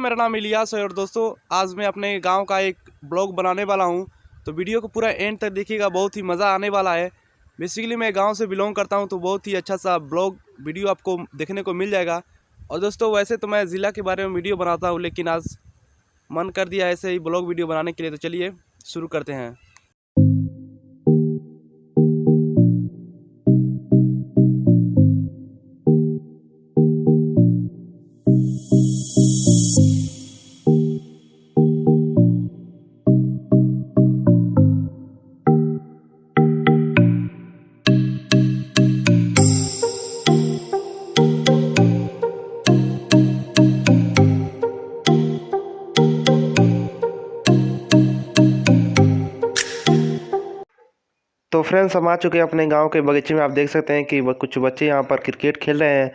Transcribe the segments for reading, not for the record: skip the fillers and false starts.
मेरा नाम इलियास है और दोस्तों आज मैं अपने गांव का एक ब्लॉग बनाने वाला हूं। तो वीडियो को पूरा एंड तक देखिएगा, बहुत ही मज़ा आने वाला है। बेसिकली मैं गांव से बिलोंग करता हूं तो बहुत ही अच्छा सा ब्लॉग वीडियो आपको देखने को मिल जाएगा। और दोस्तों वैसे तो मैं ज़िला के बारे में वीडियो बनाता हूँ, लेकिन आज मन कर दिया ऐसे ही ब्लॉग वीडियो बनाने के लिए। तो चलिए शुरू करते हैं। तो फ्रेंड्स, हम आ चुके हैं अपने गांव के बगीचे में। आप देख सकते हैं कि कुछ बच्चे यहां पर क्रिकेट खेल रहे हैं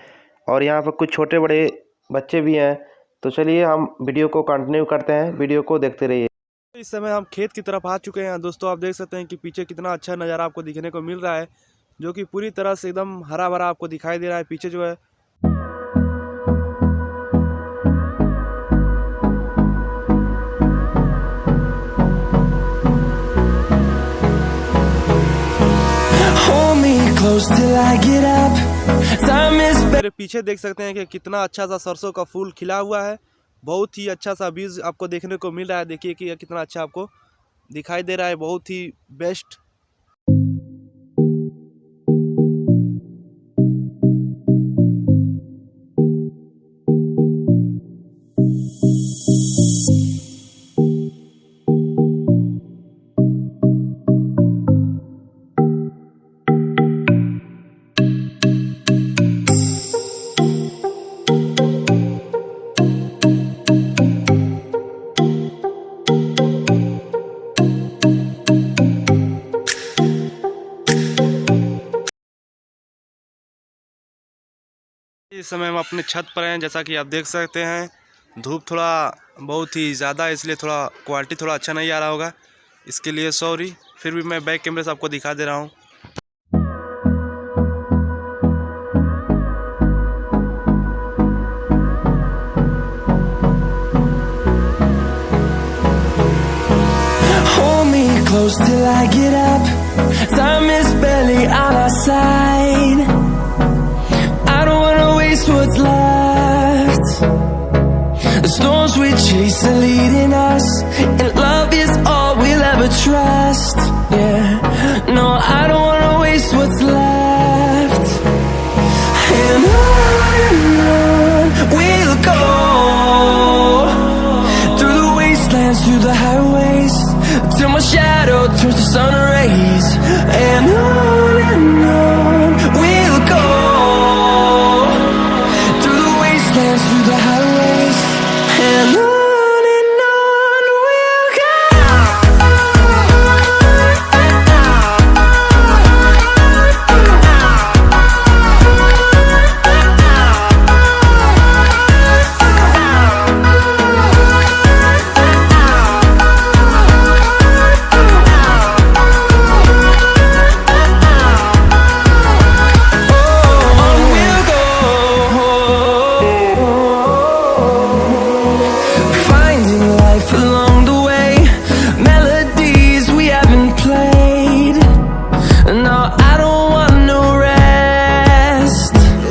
और यहां पर कुछ छोटे बड़े बच्चे भी हैं। तो चलिए हम वीडियो को कंटिन्यू करते हैं, वीडियो को देखते रहिए। इस समय हम खेत की तरफ आ चुके हैं दोस्तों। आप देख सकते हैं कि पीछे कितना अच्छा नज़ारा आपको दिखने को मिल रहा है, जो कि पूरी तरह से एकदम हरा भरा आपको दिखाई दे रहा है। पीछे जो है मेरे पीछे देख सकते हैं कि कितना अच्छा सा सरसों का फूल खिला हुआ है। बहुत ही अच्छा सा बीज आपको देखने को मिल रहा है। देखिए कि कितना अच्छा आपको दिखाई दे रहा है, बहुत ही बेस्ट। इस समय हम अपने छत पर हैं, जैसा कि आप देख सकते हैं। धूप थोड़ा बहुत ही ज़्यादा है, इसलिए थोड़ा क्वालिटी थोड़ा अच्छा नहीं आ रहा होगा, इसके लिए सॉरी। फिर भी मैं बैक कैमरे से आपको दिखा दे रहा हूँ। Close till I get up. Time is barely on our side. I don't wanna waste what's left. The storms we chase are leading us, and love is all we'll ever trust. Yeah, no, I don't wanna waste what's left. And on we'll go, through the wastelands, through the highways, till my shadow turns to sun rays. And on